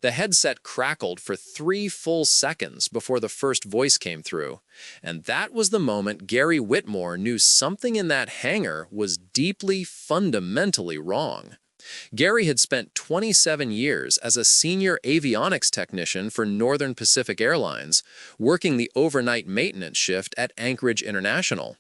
The headset crackled for 3 full seconds before the first voice came through, and that was the moment Gary Whitmore knew something in that hangar was deeply, fundamentally wrong. Gary had spent 27 years as a senior avionics technician for Northern Pacific Airlines, working the overnight maintenance shift at Anchorage International.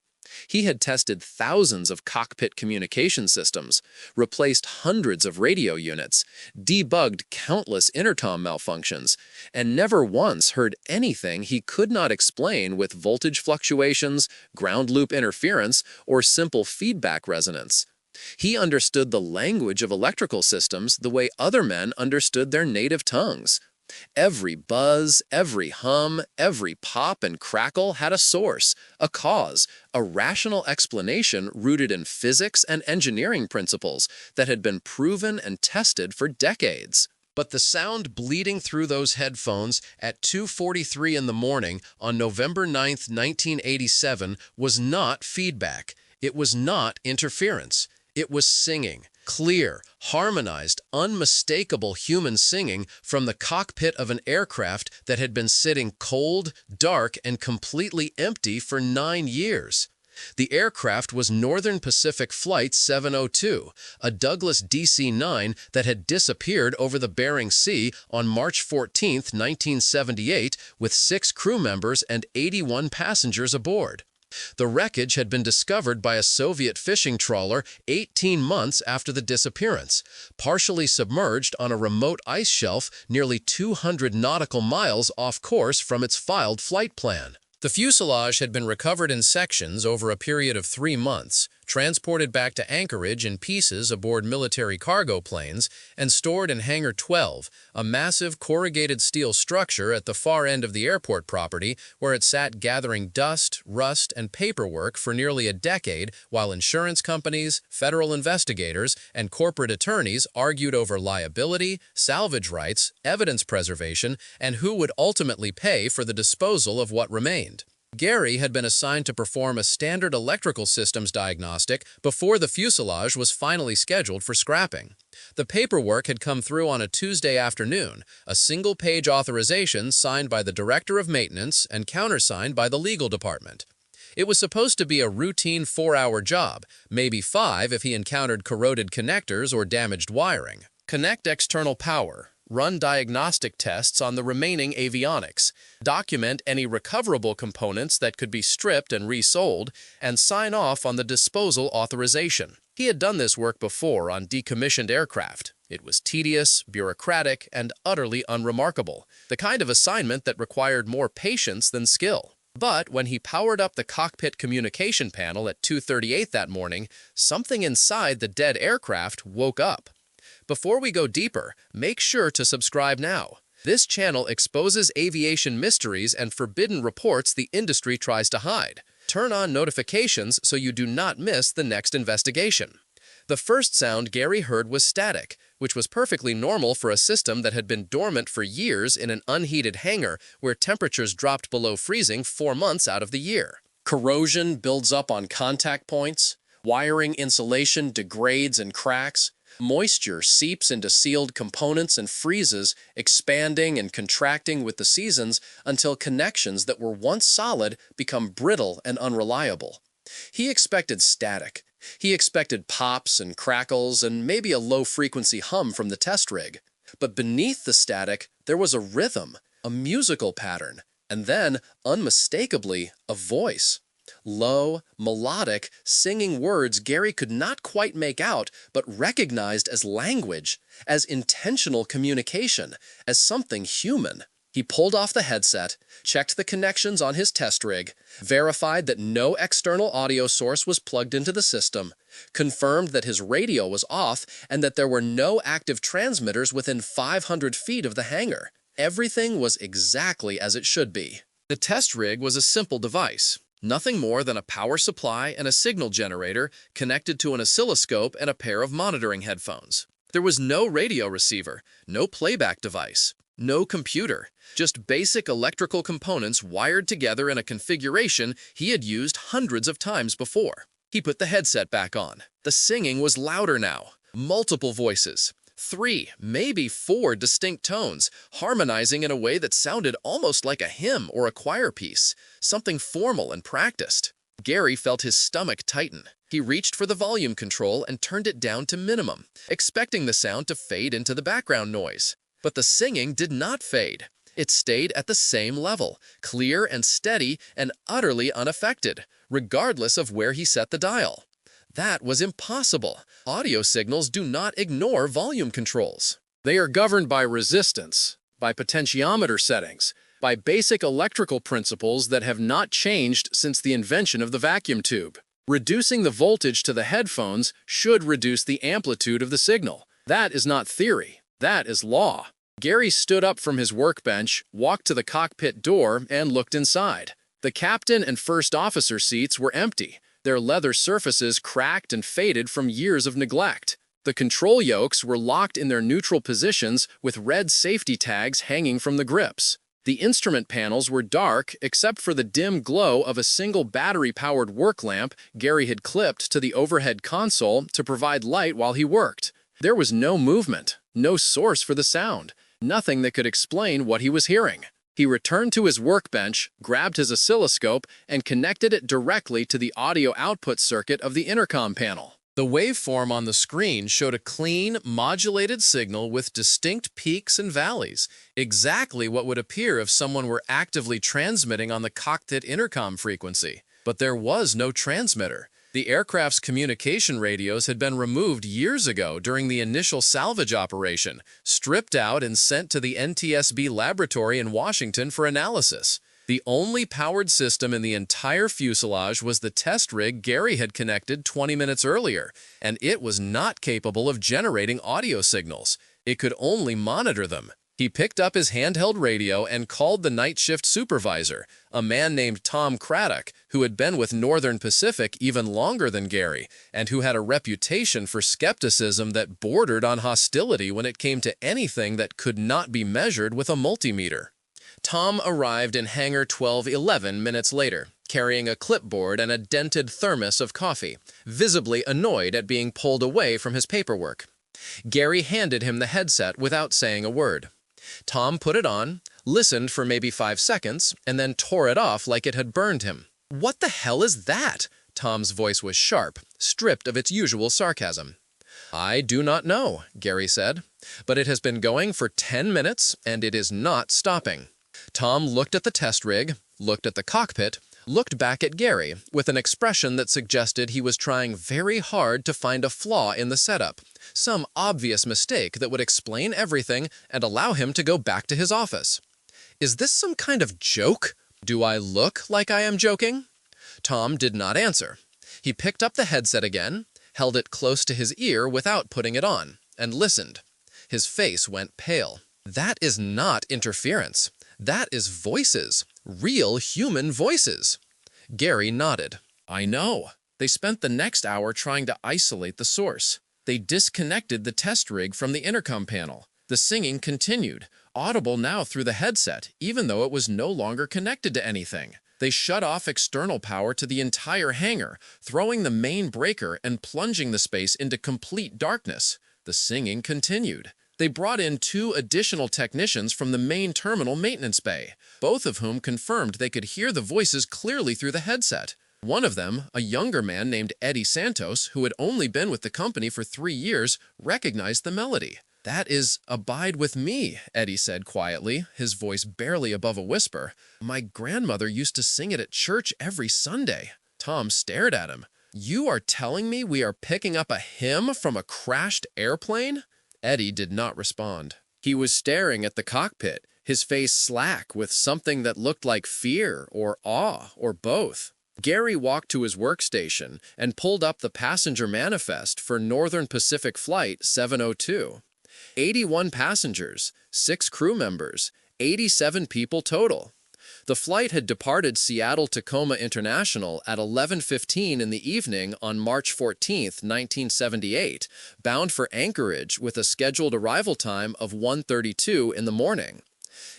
He had tested thousands of cockpit communication systems, replaced hundreds of radio units, debugged countless intercom malfunctions, and never once heard anything he could not explain with voltage fluctuations, ground loop interference, or simple feedback resonance. He understood the language of electrical systems the way other men understood their native tongues. Every buzz, every hum, every pop and crackle had a source, a cause, a rational explanation rooted in physics and engineering principles that had been proven and tested for decades. But the sound bleeding through those headphones at 2:43 in the morning on November 9th, 1987 was not feedback. It was not interference. It was singing. Clear, harmonized, unmistakable human singing from the cockpit of an aircraft that had been sitting cold, dark, and completely empty for 9 years. The aircraft was Northern Pacific Flight 702, a Douglas DC-9 that had disappeared over the Bering Sea on March 14, 1978, with 6 crew members and 81 passengers aboard. The wreckage had been discovered by a Soviet fishing trawler 18 months after the disappearance, partially submerged on a remote ice shelf nearly 200 nautical miles off course from its filed flight plan. The fuselage had been recovered in sections over a period of 3 months, transported back to Anchorage in pieces aboard military cargo planes, and stored in Hangar 12, a massive corrugated steel structure at the far end of the airport property where it sat gathering dust, rust, and paperwork for nearly a decade while insurance companies, federal investigators, and corporate attorneys argued over liability, salvage rights, evidence preservation, and who would ultimately pay for the disposal of what remained. Gary had been assigned to perform a standard electrical systems diagnostic before the fuselage was finally scheduled for scrapping. The paperwork had come through on a Tuesday afternoon, a single-page authorization signed by the director of maintenance and countersigned by the legal department. It was supposed to be a routine 4-hour job, maybe 5 if he encountered corroded connectors or damaged wiring. Connect external power. Run diagnostic tests on the remaining avionics, document any recoverable components that could be stripped and resold, and sign off on the disposal authorization. He had done this work before on decommissioned aircraft. It was tedious, bureaucratic, and utterly unremarkable, the kind of assignment that required more patience than skill. But when he powered up the cockpit communication panel at 2:38 that morning, something inside the dead aircraft woke up. Before we go deeper, make sure to subscribe now. This channel exposes aviation mysteries and forbidden reports the industry tries to hide. Turn on notifications so you do not miss the next investigation. The first sound Gary heard was static, which was perfectly normal for a system that had been dormant for years in an unheated hangar where temperatures dropped below freezing 4 months out of the year. Corrosion builds up on contact points, wiring insulation degrades and cracks, moisture seeps into sealed components and freezes, expanding and contracting with the seasons until connections that were once solid become brittle and unreliable. He expected static. He expected pops and crackles and maybe a low-frequency hum from the test rig. But beneath the static, there was a rhythm, a musical pattern, and then, unmistakably, a voice. Low, melodic, singing words Gary could not quite make out, but recognized as language, as intentional communication, as something human. He pulled off the headset, checked the connections on his test rig, verified that no external audio source was plugged into the system, confirmed that his radio was off and that there were no active transmitters within 500 feet of the hangar. Everything was exactly as it should be. The test rig was a simple device. Nothing more than a power supply and a signal generator connected to an oscilloscope and a pair of monitoring headphones. There was no radio receiver, no playback device, no computer, just basic electrical components wired together in a configuration he had used hundreds of times before. He put the headset back on. The singing was louder now. Multiple voices. 3, maybe 4 distinct tones, harmonizing in a way that sounded almost like a hymn or a choir piece, something formal and practiced. Gary felt his stomach tighten. He reached for the volume control and turned it down to minimum, expecting the sound to fade into the background noise. But the singing did not fade. It stayed at the same level, clear and steady and utterly unaffected, regardless of where he set the dial. That was impossible. Audio signals do not ignore volume controls. They are governed by resistance, by potentiometer settings, by basic electrical principles that have not changed since the invention of the vacuum tube. Reducing the voltage to the headphones should reduce the amplitude of the signal. That is not theory. That is law. Gary stood up from his workbench, walked to the cockpit door, and looked inside. The captain and first officer seats were empty, their leather surfaces cracked and faded from years of neglect. The control yokes were locked in their neutral positions with red safety tags hanging from the grips. The instrument panels were dark except for the dim glow of a single battery-powered work lamp Gary had clipped to the overhead console to provide light while he worked. There was no movement, no source for the sound, nothing that could explain what he was hearing. He returned to his workbench, grabbed his oscilloscope, and connected it directly to the audio output circuit of the intercom panel. The waveform on the screen showed a clean, modulated signal with distinct peaks and valleys, exactly what would appear if someone were actively transmitting on the cockpit intercom frequency. But there was no transmitter. The aircraft's communication radios had been removed years ago during the initial salvage operation, stripped out and sent to the NTSB laboratory in Washington for analysis. The only powered system in the entire fuselage was the test rig Gary had connected 20 minutes earlier, and it was not capable of generating audio signals. It could only monitor them. He picked up his handheld radio and called the night shift supervisor, a man named Tom Craddock, who had been with Northern Pacific even longer than Gary, and who had a reputation for skepticism that bordered on hostility when it came to anything that could not be measured with a multimeter. Tom arrived in Hangar 1211 minutes later, carrying a clipboard and a dented thermos of coffee, visibly annoyed at being pulled away from his paperwork. Gary handed him the headset without saying a word. Tom put it on, listened for maybe 5 seconds, and then tore it off like it had burned him. "What the hell is that?" Tom's voice was sharp, stripped of its usual sarcasm. "I do not know," Gary said, "but it has been going for 10 minutes, and it is not stopping." Tom looked at the test rig, looked at the cockpit, looked back at Gary with an expression that suggested he was trying very hard to find a flaw in the setup, some obvious mistake that would explain everything and allow him to go back to his office. "Is this some kind of joke? Do I look like I am joking?" Tom did not answer. He picked up the headset again, held it close to his ear without putting it on, and listened. His face went pale. "That is not interference. That is voices. Real human voices." Gary nodded. "I know. They spent the next hour trying to isolate the source. They disconnected the test rig from the intercom panel. The singing continued, audible now through the headset, even though it was no longer connected to anything. They shut off external power to the entire hangar, throwing the main breaker and plunging the space into complete darkness. The singing continued. They brought in 2 additional technicians from the main terminal maintenance bay, both of whom confirmed they could hear the voices clearly through the headset. One of them, a younger man named Eddie Santos, who had only been with the company for 3 years, recognized the melody. "That is Abide With Me," Eddie said quietly, his voice barely above a whisper. "My grandmother used to sing it at church every Sunday." Tom stared at him. "You are telling me we are picking up a hymn from a crashed airplane?" Eddie did not respond. He was staring at the cockpit, his face slack with something that looked like fear or awe or both. Gary walked to his workstation and pulled up the passenger manifest for Northern Pacific Flight 702. 81 passengers, 6 crew members, 87 people total. The flight had departed Seattle-Tacoma International at 11:15 in the evening on March 14, 1978, bound for Anchorage with a scheduled arrival time of 1:32 in the morning.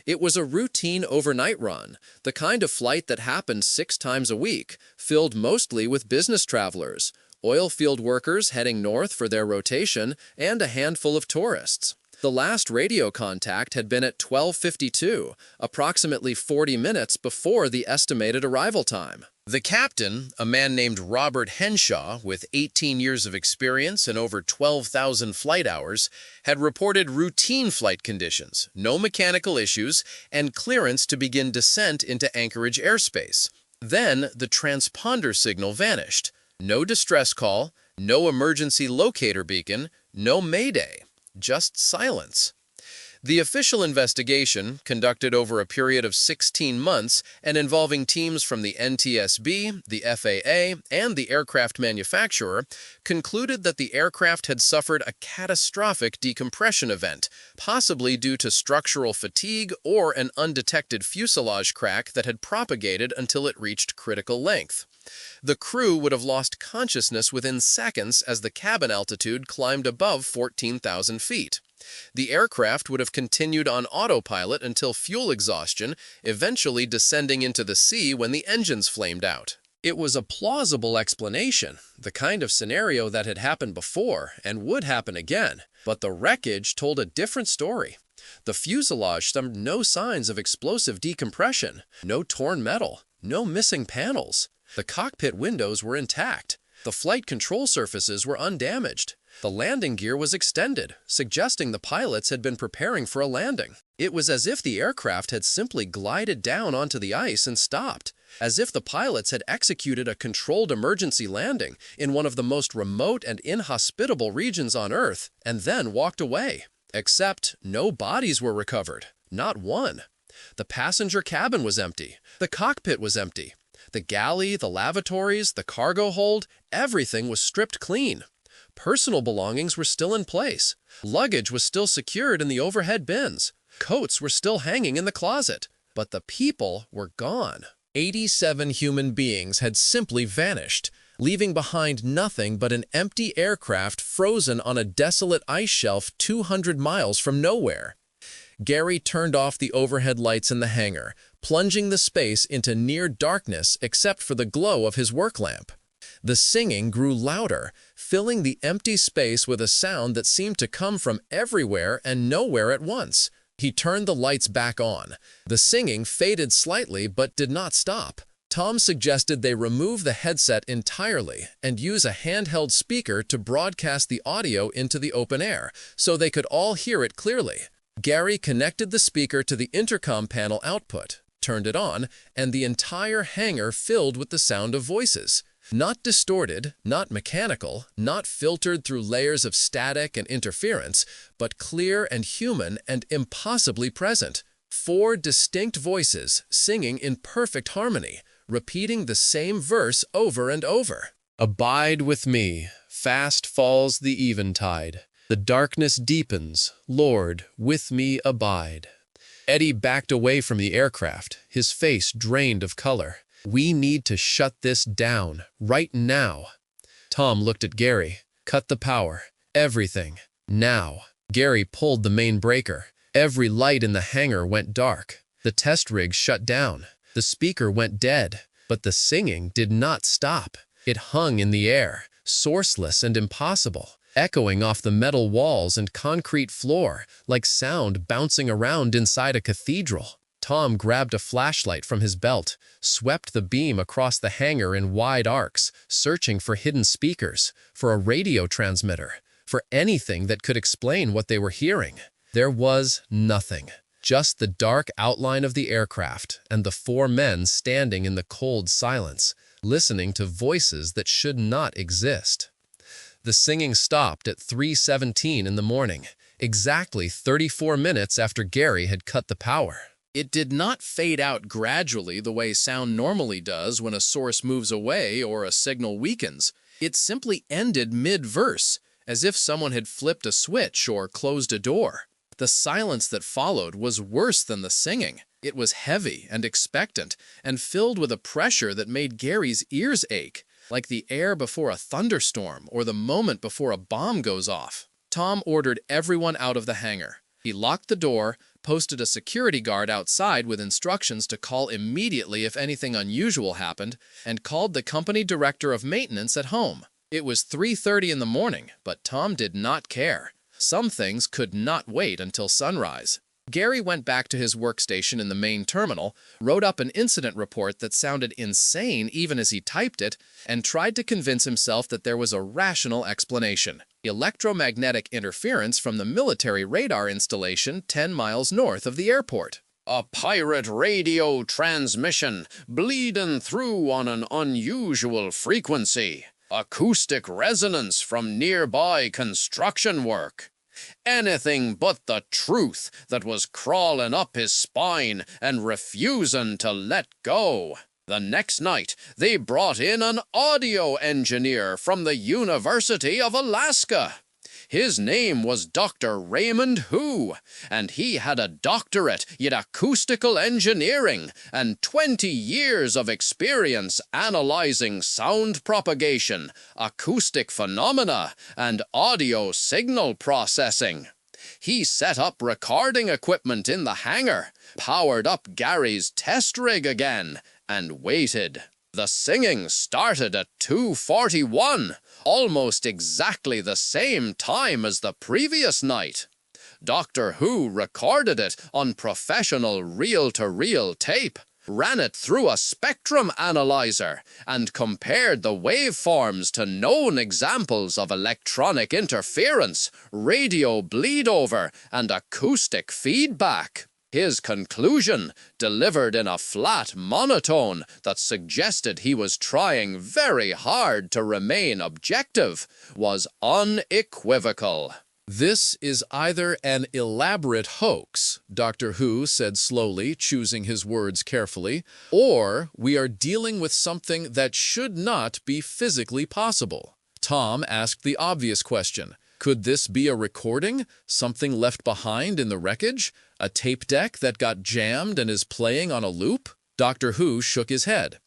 It was a routine overnight run, the kind of flight that happened 6 times a week, filled mostly with business travelers, oil field workers heading north for their rotation, and a handful of tourists. The last radio contact had been at 12:52, approximately 40 minutes before the estimated arrival time. The captain, a man named Robert Henshaw, with 18 years of experience and over 12,000 flight hours, had reported routine flight conditions, no mechanical issues, and clearance to begin descent into Anchorage airspace. Then the transponder signal vanished. No distress call, no emergency locator beacon, no mayday. Just silence. The official investigation, conducted over a period of 16 months and involving teams from the NTSB, the FAA, and the aircraft manufacturer, concluded that the aircraft had suffered a catastrophic decompression event, possibly due to structural fatigue or an undetected fuselage crack that had propagated until it reached critical length. The crew would have lost consciousness within seconds as the cabin altitude climbed above 14,000 feet. The aircraft would have continued on autopilot until fuel exhaustion, eventually descending into the sea when the engines flamed out. It was a plausible explanation, the kind of scenario that had happened before and would happen again, but the wreckage told a different story. The fuselage showed no signs of explosive decompression, no torn metal, no missing panels. The cockpit windows were intact. The flight control surfaces were undamaged. The landing gear was extended, suggesting the pilots had been preparing for a landing. It was as if the aircraft had simply glided down onto the ice and stopped, as if the pilots had executed a controlled emergency landing in one of the most remote and inhospitable regions on Earth, and then walked away. Except no bodies were recovered, not one. The passenger cabin was empty. The cockpit was empty. The galley, the lavatories, the cargo hold, everything was stripped clean. Personal belongings were still in place. Luggage was still secured in the overhead bins. Coats were still hanging in the closet. But the people were gone. 87 human beings had simply vanished, leaving behind nothing but an empty aircraft frozen on a desolate ice shelf 200 miles from nowhere. Gary turned off the overhead lights in the hangar, plunging the space into near darkness except for the glow of his work lamp. The singing grew louder, filling the empty space with a sound that seemed to come from everywhere and nowhere at once. He turned the lights back on. The singing faded slightly but did not stop. Tom suggested they remove the headset entirely and use a handheld speaker to broadcast the audio into the open air, so they could all hear it clearly. Gary connected the speaker to the intercom panel output, turned it on, and the entire hangar filled with the sound of voices. Not distorted, not mechanical, not filtered through layers of static and interference, but clear and human and impossibly present. 4 distinct voices singing in perfect harmony, repeating the same verse over and over. Abide with me, fast falls the eventide. The darkness deepens, Lord, with me abide. Eddie backed away from the aircraft, his face drained of color. We need to shut this down, right now. Tom looked at Gary. Cut the power. Everything. Now. Gary pulled the main breaker. Every light in the hangar went dark. The test rig shut down. The speaker went dead. But the singing did not stop. It hung in the air, sourceless and impossible, echoing off the metal walls and concrete floor like sound bouncing around inside a cathedral. Tom grabbed a flashlight from his belt, swept the beam across the hangar in wide arcs, searching for hidden speakers, for a radio transmitter, for anything that could explain what they were hearing. There was nothing, just the dark outline of the aircraft and the 4 men standing in the cold silence, listening to voices that should not exist. The singing stopped at 3:17 in the morning, exactly 34 minutes after Gary had cut the power. It did not fade out gradually the way sound normally does when a source moves away or a signal weakens. It simply ended mid-verse, as if someone had flipped a switch or closed a door. The silence that followed was worse than the singing. It was heavy and expectant and filled with a pressure that made Gary's ears ache, like the air before a thunderstorm or the moment before a bomb goes off. Tom ordered everyone out of the hangar. He locked the door, posted a security guard outside with instructions to call immediately if anything unusual happened, and called the company director of maintenance at home. It was 3:30 in the morning, but Tom did not care. Some things could not wait until sunrise. Gary went back to his workstation in the main terminal, wrote up an incident report that sounded insane even as he typed it, and tried to convince himself that there was a rational explanation. Electromagnetic interference from the military radar installation 10 miles north of the airport. A pirate radio transmission bleeding through on an unusual frequency. Acoustic resonance from nearby construction work. Anything but the truth that was crawling up his spine and refusing to let go. The next night, they brought in an audio engineer from the University of Alaska. His name was Dr. Raymond Hu, and he had a doctorate in acoustical engineering and 20 years of experience analyzing sound propagation, acoustic phenomena, and audio signal processing. He set up recording equipment in the hangar, powered up Gary's test rig again, and waited. The singing started at 2:41, almost exactly the same time as the previous night. Dr. Hu recorded it on professional reel-to-reel tape, ran it through a spectrum analyzer, and compared the waveforms to known examples of electronic interference, radio bleed-over, and acoustic feedback. His conclusion, delivered in a flat monotone that suggested he was trying very hard to remain objective, was unequivocal. "This is either an elaborate hoax," Dr. Hu said slowly, choosing his words carefully, "or we are dealing with something that should not be physically possible." Tom asked the obvious question. Could this be a recording? Something left behind in the wreckage? A tape deck that got jammed and is playing on a loop? Dr. Hu shook his head.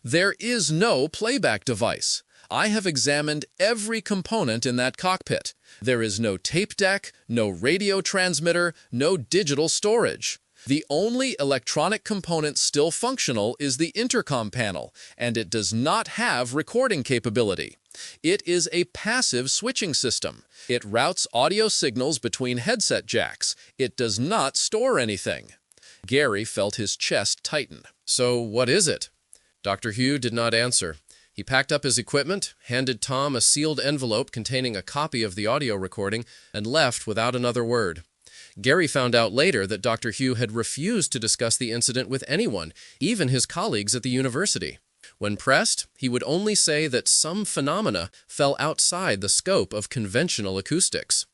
"There is no playback device. I have examined every component in that cockpit. There is no tape deck, no radio transmitter, no digital storage. The only electronic component still functional is the intercom panel, and it does not have recording capability. It is a passive switching system. It routes audio signals between headset jacks. It does not store anything." Gary felt his chest tighten. "So what is it?" Dr. Hu did not answer. He packed up his equipment, handed Tom a sealed envelope containing a copy of the audio recording, and left without another word. Gary found out later that Dr. Hu had refused to discuss the incident with anyone, even his colleagues at the university. When pressed, he would only say that some phenomena fell outside the scope of conventional acoustics.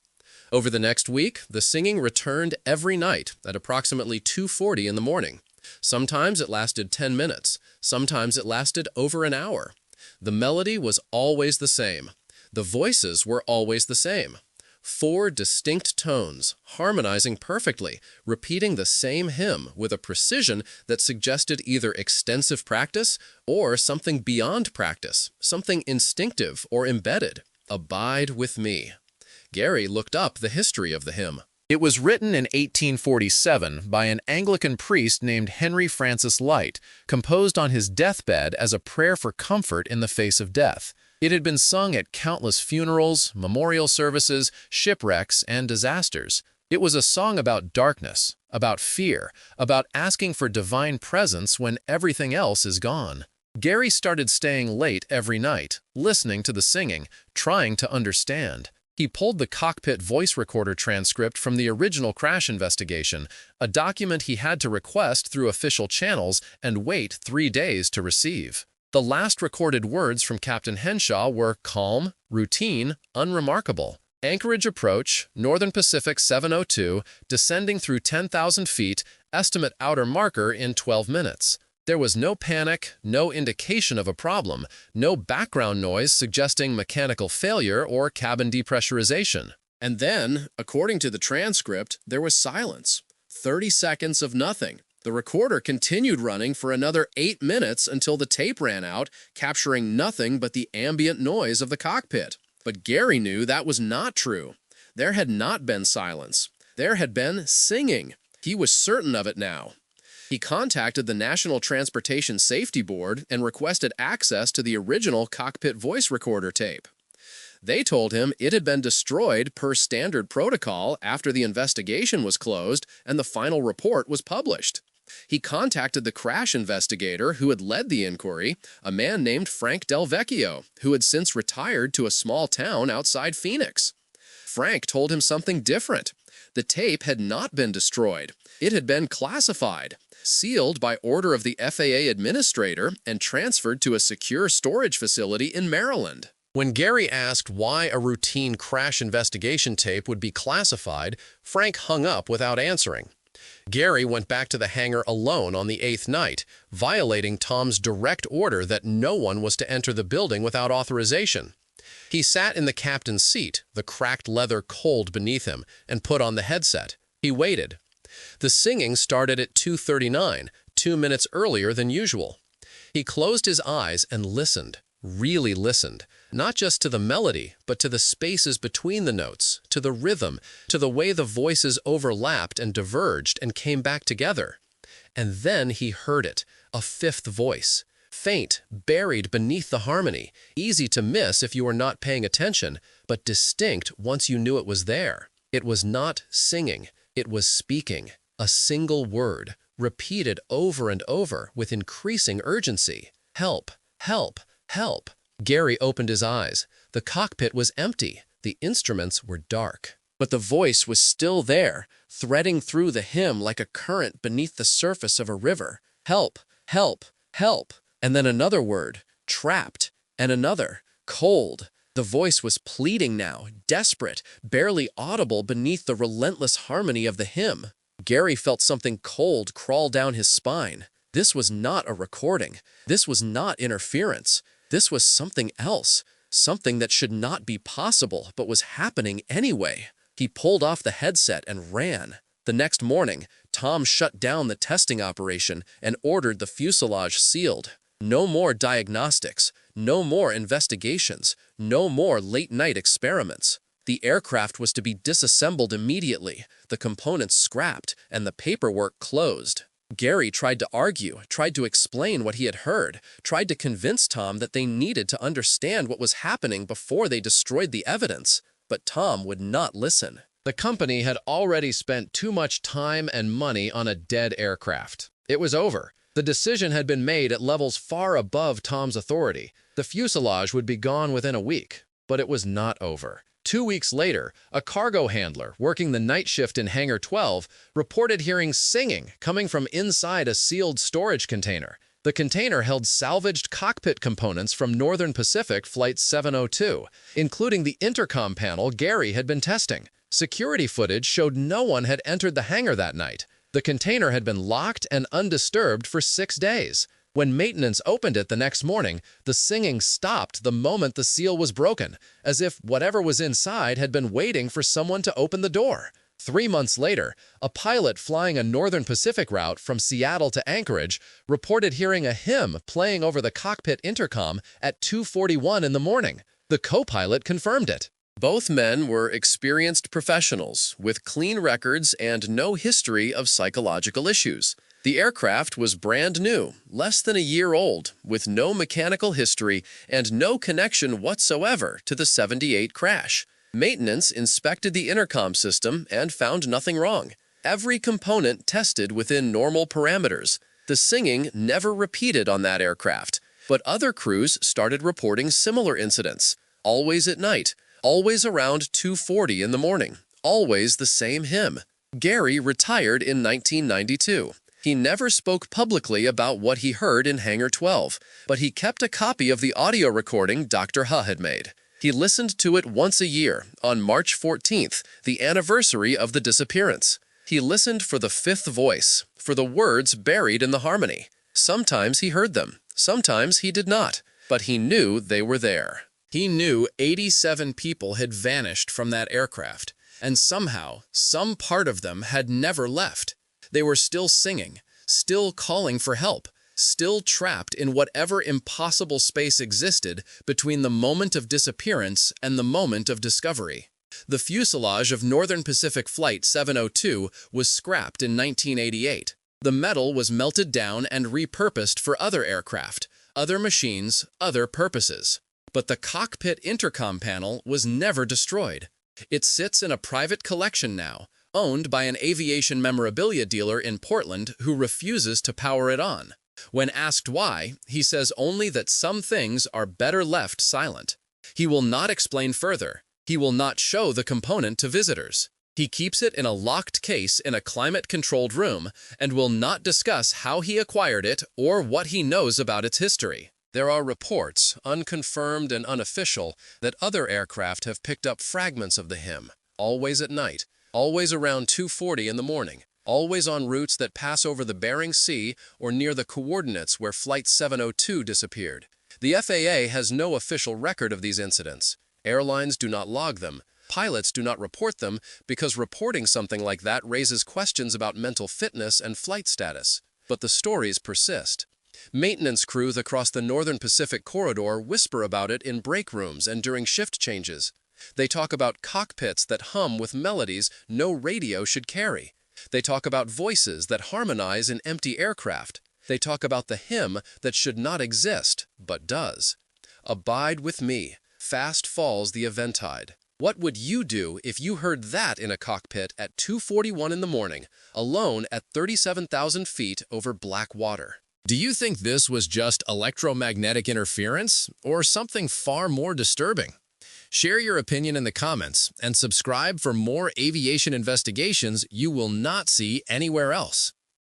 Over the next week, the singing returned every night at approximately 2:40 in the morning. Sometimes it lasted 10 minutes. Sometimes it lasted over an hour. The melody was always the same. The voices were always the same. 4 distinct tones, harmonizing perfectly, repeating the same hymn with a precision that suggested either extensive practice or something beyond practice, something instinctive or embedded. "Abide with me." Gary looked up the history of the hymn. It was written in 1847 by an Anglican priest named Henry Francis Light, composed on his deathbed as a prayer for comfort in the face of death. It had been sung at countless funerals, memorial services, shipwrecks, and disasters. It was a song about darkness, about fear, about asking for divine presence when everything else is gone. Gary started staying late every night, listening to the singing, trying to understand. He pulled the cockpit voice recorder transcript from the original crash investigation, a document he had to request through official channels and wait 3 days to receive. The last recorded words from Captain Henshaw were calm, routine, unremarkable. Anchorage approach, Northern Pacific 702, descending through 10,000 feet, estimate outer marker in 12 minutes. There was no panic, no indication of a problem, no background noise suggesting mechanical failure or cabin depressurization. And then, according to the transcript, there was silence. 30 seconds of nothing. The recorder continued running for another 8 minutes until the tape ran out, capturing nothing but the ambient noise of the cockpit. But Gary knew that was not true. There had not been silence. There had been singing. He was certain of it now. He contacted the National Transportation Safety Board and requested access to the original cockpit voice recorder tape. They told him it had been destroyed per standard protocol after the investigation was closed and the final report was published. He contacted the crash investigator who had led the inquiry, a man named Frank Del Vecchio, who had since retired to a small town outside Phoenix. Frank told him something different. The tape had not been destroyed. It had been classified, sealed by order of the FAA administrator, and transferred to a secure storage facility in Maryland. When Gary asked why a routine crash investigation tape would be classified, Frank hung up without answering. Gary went back to the hangar alone on the 8th night, violating Tom's direct order that no one was to enter the building without authorization. He sat in the captain's seat, the cracked leather cold beneath him, and put on the headset. He waited. The singing started at 2:39, 2 minutes earlier than usual. He closed his eyes and listened, really listened, not just to the melody, but to the spaces between the notes, to the rhythm, to the way the voices overlapped and diverged and came back together. And then he heard it, a fifth voice. Faint, buried beneath the harmony, easy to miss if you were not paying attention, but distinct once you knew it was there. It was not singing, it was speaking, a single word, repeated over and over with increasing urgency. Help, help, help. Gary opened his eyes. The cockpit was empty. The instruments were dark. But the voice was still there, threading through the hymn like a current beneath the surface of a river. Help, help, help. And then another word, trapped, and another, cold. The voice was pleading now, desperate, barely audible beneath the relentless harmony of the hymn. Gary felt something cold crawl down his spine. This was not a recording. This was not interference. This was something else, something that should not be possible, but was happening anyway. He pulled off the headset and ran. The next morning, Tom shut down the testing operation and ordered the fuselage sealed. No more diagnostics, no more investigations, no more late-night experiments. The aircraft was to be disassembled immediately, the components scrapped, and the paperwork closed. Gary tried to argue, tried to explain what he had heard, tried to convince Tom that they needed to understand what was happening before they destroyed the evidence, but Tom would not listen. The company had already spent too much time and money on a dead aircraft. It was over. The decision had been made at levels far above Tom's authority. The fuselage would be gone within a week, but it was not over. 2 weeks later, a cargo handler working the night shift in Hangar 12 reported hearing singing coming from inside a sealed storage container. The container held salvaged cockpit components from Northern Pacific Flight 702, including the intercom panel Gary had been testing. Security footage showed no one had entered the hangar that night. The container had been locked and undisturbed for 6 days. When maintenance opened it the next morning, the singing stopped the moment the seal was broken, as if whatever was inside had been waiting for someone to open the door. 3 months later, a pilot flying a Northern Pacific route from Seattle to Anchorage reported hearing a hymn playing over the cockpit intercom at 2:41 in the morning. The co-pilot confirmed it. Both men were experienced professionals with clean records and no history of psychological issues. The aircraft was brand new, less than a year old, with no mechanical history and no connection whatsoever to the 78 crash. Maintenance inspected the intercom system and found nothing wrong. Every component tested within normal parameters. The singing never repeated on that aircraft, but other crews started reporting similar incidents, always at night. Always around 2:40 in the morning. Always the same hymn. Gary retired in 1992. He never spoke publicly about what he heard in Hangar 12, but he kept a copy of the audio recording Dr. Huh had made. He listened to it once a year, on March 14th, the anniversary of the disappearance. He listened for the fifth voice, for the words buried in the harmony. Sometimes he heard them, sometimes he did not, but he knew they were there. He knew 87 people had vanished from that aircraft, and somehow, some part of them had never left. They were still singing, still calling for help, still trapped in whatever impossible space existed between the moment of disappearance and the moment of discovery. The fuselage of Northern Pacific Flight 702 was scrapped in 1988. The metal was melted down and repurposed for other aircraft, other machines, other purposes. But the cockpit intercom panel was never destroyed. It sits in a private collection now, owned by an aviation memorabilia dealer in Portland who refuses to power it on. When asked why, he says only that some things are better left silent. He will not explain further. He will not show the component to visitors. He keeps it in a locked case in a climate-controlled room and will not discuss how he acquired it or what he knows about its history. There are reports, unconfirmed and unofficial, that other aircraft have picked up fragments of the hymn, always at night, always around 2:40 in the morning, always on routes that pass over the Bering Sea or near the coordinates where Flight 702 disappeared. The FAA has no official record of these incidents. Airlines do not log them. Pilots do not report them because reporting something like that raises questions about mental fitness and flight status. But the stories persist. Maintenance crews across the Northern Pacific Corridor whisper about it in break rooms and during shift changes. They talk about cockpits that hum with melodies no radio should carry. They talk about voices that harmonize in empty aircraft. They talk about the hymn that should not exist, but does. Abide with me. Fast falls the eventide. What would you do if you heard that in a cockpit at 2:41 in the morning, alone at 37,000 feet over black water? Do you think this was just electromagnetic interference or something far more disturbing? Share your opinion in the comments and subscribe for more aviation investigations you will not see anywhere else.